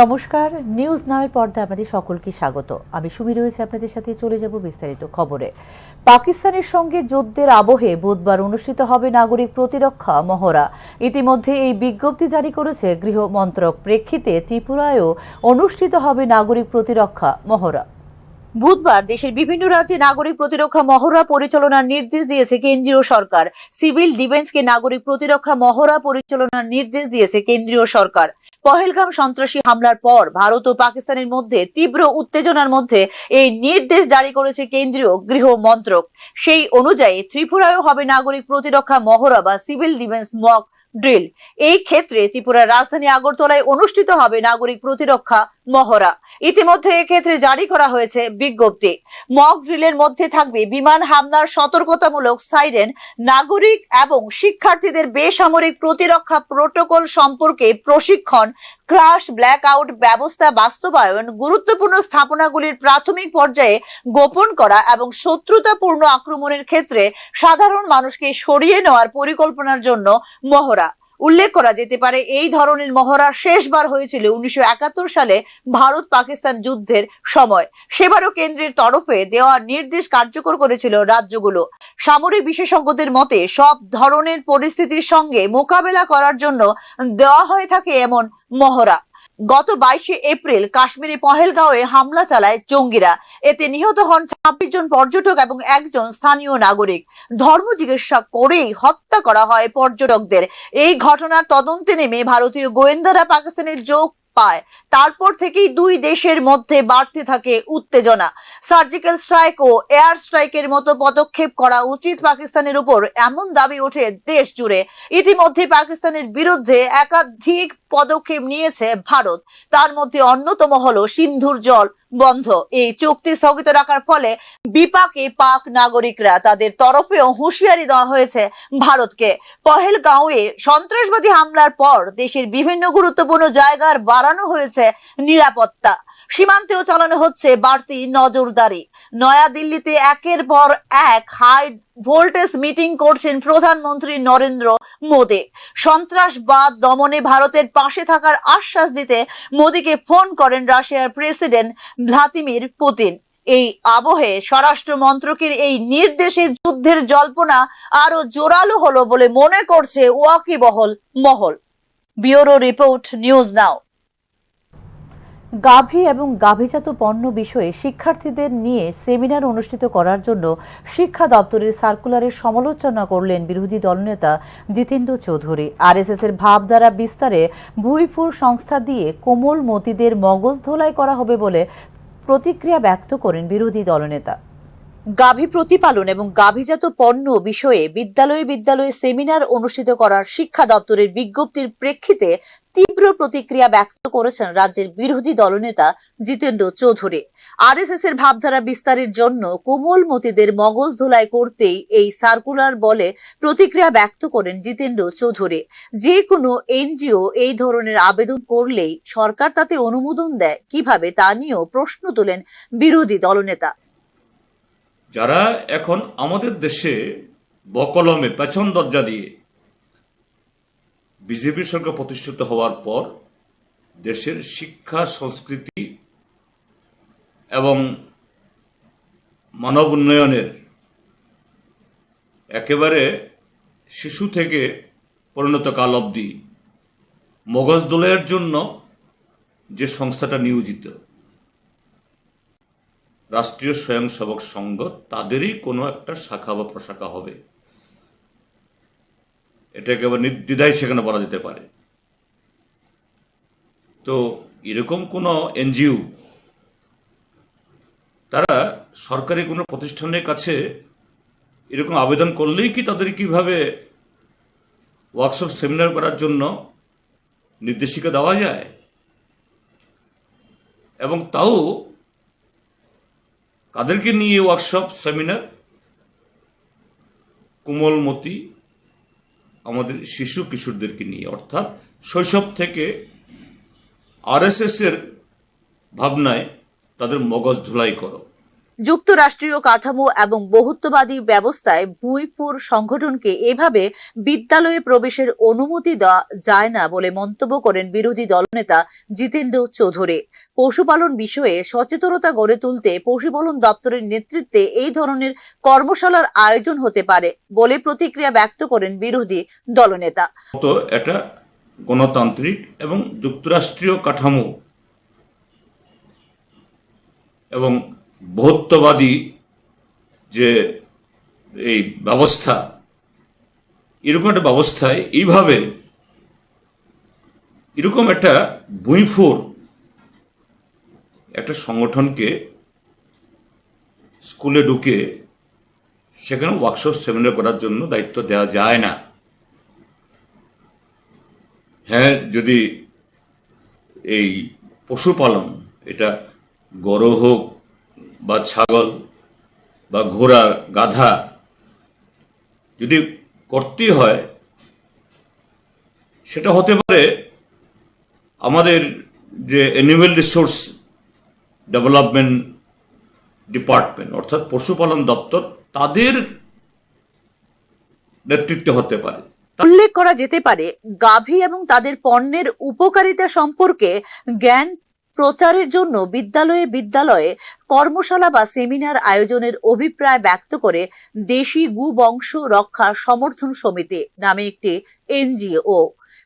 নমস্কার, নিউজ নাওয়ের পর্দায় আপনাদের সকলকে স্বাগত। আমি সুমি রয়েছে আপনাদের সাথে। চলে যাব বিস্তারিত খবরে। পাকিস্তানের সঙ্গে যুদ্ধের আবহে বুধবার অনুষ্ঠিত হবে নাগরিক প্রতিরক্ষা মহড়া। ইতিমধ্যে এই বিজ্ঞপ্তি জারি করেছে গৃহ মন্ত্রক। প্রেক্ষিতে ত্রিপুরায়ও অনুষ্ঠিত হবে নাগরিক প্রতিরক্ষা মহড়া। বুধবার দেশের বিভিন্ন রাজ্যে নাগরিক প্রতিরক্ষা মহড়া পরিচালনার নির্দেশ দিয়েছে কেন্দ্রীয় সরকার। সিভিল ডিফেন্সকে নাগরিক প্রতিরক্ষা মহড়া পরিচালনার নির্দেশ দিয়েছে কেন্দ্রীয় সরকার। পহেলগাম সন্ত্রাসী হামলার পর ভারত ও পাকিস্তানের মধ্যে তীব্র উত্তেজনার মধ্যে এই নির্দেশ জারি করেছে কেন্দ্রীয় গৃহ মন্ত্রক। সেই অনুযায়ী ত্রিপুরায়ও হবে নাগরিক প্রতিরক্ষা মহড়া বা সিভিল ডিফেন্স মক ড্রিল। এই ক্ষেত্রে ত্রিপুরার রাজধানী আগরতলায় অনুষ্ঠিত হবে নাগরিক প্রতিরক্ষা মহড়া। ইতিমধ্যে এক্ষেত্রে জারি করা হয়েছে বিজ্ঞপ্তি। মক ড্রিলের মধ্যে থাকবে বিমান হামলার সতর্কতামূলক সাইরেন, নাগরিক এবং শিক্ষার্থীদের বেসামরিক প্রতিরক্ষা প্রোটোকল সম্পর্কে প্রশিক্ষণ, ক্রাশ ব্ল্যাক আউট ব্যবস্থা বাস্তবায়ন, গুরুত্বপূর্ণ স্থাপনাগুলির প্রাথমিক পর্যায়ে গোপন করা এবং শত্রুতাপূর্ণ আক্রমণের ক্ষেত্রে সাধারণ মানুষকে সরিয়ে নেওয়ার পরিকল্পনার জন্য মহড়া। উল্লেখ করা যেতে পারে, এই ধরনের মহড়া শেষবার হয়েছিল 1971 সালে ভারত পাকিস্তান যুদ্ধের সময়। সেবারও কেন্দ্রের তরফে দেওয়া নির্দেশ কার্যকর করেছিল রাজ্যগুলো। সামরিক বিশেষজ্ঞদের মতে সব ধরনের পরিস্থিতির সঙ্গে মোকাবেলা করার জন্য দেওয়া হয়ে থাকে এমন মহড়া। গত 22 এপ্রিল কাশ্মীরে পহেলগাঁওয়ে হামলা চালায় জঙ্গিরা। এতে নিহত হন 26 জন পর্যটক এবং একজন স্থানীয় নাগরিক। ধর্ম জিজ্ঞাসা করেই হত্যা করা হয় পর্যটকদের। এই ঘটনার তদন্তে নেমে ভারতীয় গোয়েন্দারা পাকিস্তানের যোগ পায়। তারপর থেকেই দুই দেশের মধ্যে বাড়তে থাকে উত্তেজনা। সার্জিক্যাল স্ট্রাইক ও এয়ার স্ট্রাইকের মতো পদক্ষেপ করা উচিত পাকিস্তানের উপর, এমন দাবি ওঠে দেশ জুড়ে। ইতিমধ্যে পাকিস্তানের বিরুদ্ধে একাধিক পদক্ষেপ নিয়েছে ভারত। তার মধ্যে অন্যতম হলো সিন্ধুর জল বন্ধ। এই চুক্তি স্থগিত রাখার ফলে বিপাকে পাক নাগরিকরা। তাদের তরফেও হুঁশিয়ারি দেওয়া হয়েছে ভারতকে। পহেলগাঁওয়ে সন্ত্রাসবাদী হামলার পর দেশের বিভিন্ন গুরুত্বপূর্ণ জায়গার বাড়ানো হয়েছে নিরাপত্তা। সীমান্তেও চালানো হচ্ছে বাড়তি নজরদারি। নয়াদিল্লিতে একের পর এক হাই ভোল্টেজ মিটিং করছেন প্রধানমন্ত্রী নরেন্দ্র মোদী। সন্ত্রাসবাদ দমনে ভারতের পাশে থাকার আশ্বাস দিতে মোদীকে ফোন করেন রাশিয়ার প্রেসিডেন্ট ভ্লাদিমির পুতিন। এই আবহে স্বরাষ্ট্র মন্ত্রকের এই নির্দেশে যুদ্ধের জল্পনা আরো জোরালো হলো বলে মনে করছে ওয়াকিবহল মহল। Bureau report, news now. গাভী এবং গাভীজাত পণ্য বিষয়ে শিক্ষার্থীদের নিয়ে সেমিনার অনুষ্ঠিত করার জন্য শিক্ষা দপ্তরের সার্কুলারের সমালোচনা করলেন বিরোধী দলনেতা জিতেন্দ্র চৌধুরী। আরএসএস এর ভাবধারা বিস্তারে ভুইফুর সংস্থা দিয়ে কোমল মতিদের মগজ ধোলাই করা হবে বলে প্রতিক্রিয়া ব্যক্ত করেন বিরোধী দলনেতা। গাভী প্রতিপালন এবং গাভীজাত পণ্য বিষয়ে বিদ্যালয়ে সেমিনার অনুষ্ঠিত করার শিক্ষা দপ্তরের বিজ্ঞপ্তির প্রেক্ষিতে তীব্র প্রতিক্রিয়া ব্যক্ত করেছেন রাজ্যের বিরোধী দলনেতা জিতেন্দ্র চৌধুরী। আরএসএস এর ভাবধারা বিস্তারের জন্য কোমল মতিদের মগজ ধোলাই করতেই এই সার্কুলার বলে প্রতিক্রিয়া ব্যক্ত করেন জিতেন্দ্র চৌধুরী। যে কোনো এনজিও এই ধরনের আবেদন করলেই সরকার তাতে অনুমোদন দেয় কিভাবে, তা নিয়েও প্রশ্ন তোলেন বিরোধী দলনেতা। যারা এখন আমাদের দেশে বকলমে পেছন দরজা দিয়ে বিজেপির সরকার প্রতিষ্ঠিত হওয়ার পর দেশের শিক্ষা, সংস্কৃতি এবং মানব উন্নয়নের একেবারে শিশু থেকে পরিণত কাল অবধি মগজ দোলাইয়ের জন্য যে সংস্থাটা নিয়োজিত, রাষ্ট্রীয় স্বয়ংসেবক সংঘ, তাদেরই কোনো একটা শাখা বা প্রশাখা হবে। এটা একেবারে নির্দ্বিধায় সেখানে বলা যেতে পারে। তো এরকম কোনো এনজিও তারা সরকারি কোনো প্রতিষ্ঠানের কাছে এরকম আবেদন করলেই কি তাদের কিভাবে ওয়ার্কশপ সেমিনার করার জন্য নির্দেশিকা দেওয়া যায়? এবং তাও কাদেরকে নিয়ে ওয়ার্কশপ সেমিনার? কোমলমতি আমাদের শিশু কিশোরদেরকে নিয়ে, অর্থাৎ শৈশব থেকে আরএসএস এর ভাবনায় তাদের মগজ ধুলাই করো। যুক্তরাষ্ট্রীয় কাঠামো এবং বহুত্ববাদী ব্যবস্থায় ভুঁইপুর সংগঠনকে এভাবে বিদ্যালয়ে প্রবেশের অনুমতি দেওয়া যায় না বলে মন্তব্য করেন বিরোধী দলনেতা জিতেন্দ্র চৌধুরী। পশুপালন বিষয়ে সচেতনতা গড়ে তুলতে পশুপালন দপ্তরের নেতৃত্বে এই ধরনের কর্মশালার আয়োজন হতে পারে বলে প্রতিক্রিয়া ব্যক্ত করেন বিরোধী দলনেতা। তো একটা গণতান্ত্রিক এবং যুক্তরাষ্ট্রীয় কাঠামো এবং বহুত্ববাদী যে এই ব্যবস্থা, এরকম একটা ব্যবস্থায় এইভাবে এরকম একটা ভুঁইফোর একটা সংগঠনকে স্কুলে ঢুকে সেখানে ওয়ার্কশপ সেমিনার করার জন্য দায়িত্ব দেওয়া যায় না। হ্যাঁ, যদি এই পশুপালন, এটা গরু হোক বা ছাগল বা ঘোড়া, গাধা, যদি করতে হয় সেটা হতে পারে আমাদের যে অ্যানিম্যাল রিসোর্স ডেভেলপমেন্ট ডিপার্টমেন্ট অর্থাৎ পশুপালন দপ্তর, তাদের নেতৃত্বে হতে পারে। উল্লেখ করা যেতে পারে, গাভী এবং তাদের পণ্যের উপকারিতা সম্পর্কে জ্ঞান প্রচারের জন্য বিদ্যালয়ে কর্মশালা বা সেমিনার আয়োজনের অভিপ্রায় ব্যক্ত করে দেশি গোবংশ রক্ষা সমর্থন সমিতি নামে একটি এনজিও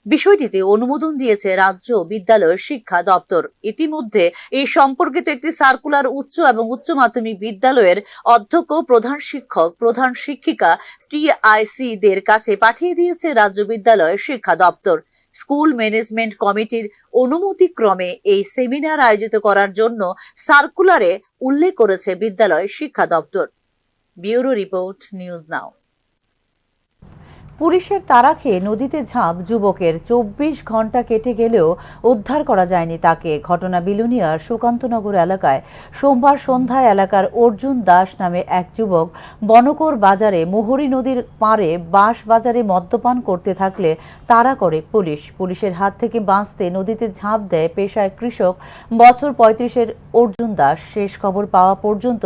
বিষয়টিতে অনুমোদন দিয়েছে রাজ্য বিদ্যালয় শিক্ষা দপ্তর। ইতিমধ্যে এই সম্পর্কিত একটি সার্কুলার উচ্চ এবং উচ্চ মাধ্যমিক বিদ্যালয়ের অধ্যক্ষ, প্রধান শিক্ষক, প্রধান শিক্ষিকা, টিআইসি দের কাছে পাঠিয়ে দিয়েছে রাজ্য বিদ্যালয় শিক্ষা দপ্তর। স্কুল ম্যানেজমেন্ট কমিটির অনুমতি ক্রমে এই সেমিনার আয়োজিত করার জন্য সার্কুলারে উল্লেখ করেছে বিদ্যালয় শিক্ষা দপ্তর। Bureau report, news now. পুলিশের তাড়া খেয়ে নদীতে ঝাঁপ যুবকের, 24 ঘন্টা কেটে গেলেও উদ্ধার করা যায়নি তাকে। ঘটনা বিলুনিয়ার সুকান্তনগর এলাকায় সোমবার সন্ধ্যায় এলাকার অর্জুন দাস নামে এক যুবক বনকর বাজারে মুহুরী নদীর পাড়ে বাঁশ বাজারে মদ্যপান করতে থাকলে তাড়া করে পুলিশ। পুলিশের হাত থেকে বাঁচতে নদীতে ঝাঁপ দেয় পেশায় কৃষক, বছর 35-এর অর্জুন দাস। শেষ খবর পাওয়া পর্যন্ত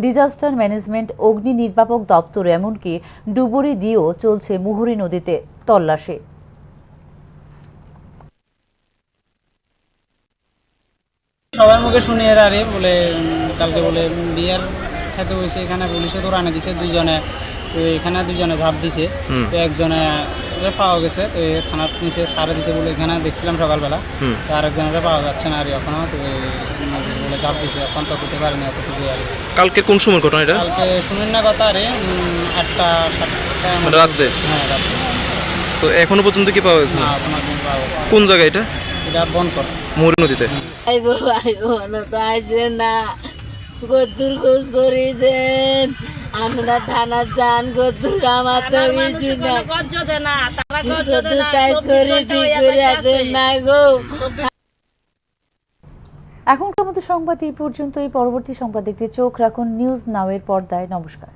ডিজাস্টার ম্যানেজমেন্ট, অগ্নি নির্বাপক দপ্তর এমনকি ডুবুরি দিয়েও চলছে মুহুরী নদীতে তল্লাশি। সবার মুখে শুনি এর আরে বলে কালকে বলে বিয়ার খেতে হয়েছে, এখানে পুলিশে তো রানে দিছে দুজনে, তো এখানে দুজনে ঝাঁপ দিছে, তো একজনে পাওয়া গেছে, তো থানার নিচে সারে দিছে বলে এখানে দেখছিলাম সকালবেলা, তো আরেকজনের পাওয়া যাচ্ছে না আর এখনো, তো বলে ঝাঁপ দিছে, এখন তো করতে পারিনি এতটুকু আর। কালকে কোন সময় ঘটনা এটা? কালকে শুনেন না কথা আরে 8টা 7টা রাত্রে। হ্যাঁ রাত্রে। তো এখনো পর্যন্ত কি পাওয়া গেছে? না কোনো দিন পাওয়া গেছে। কোন জায়গায় এটা? এটা বনকর মুহুরী নদীতে। আইবো না তো আসে না, কদ্দুর খোঁজ করি দেন, আমরা থানা যান, কদ্দুর আমার তো কিছু না, কদ্দুর কাজ করে ঠিক করে আসেন না গো। এখনকার মতো সংবাদ এই পর্যন্তই। পরবর্তী সংবাদ দেখতে চোখ রাখুন নিউজ নাও এর পর্দায়। নমস্কার।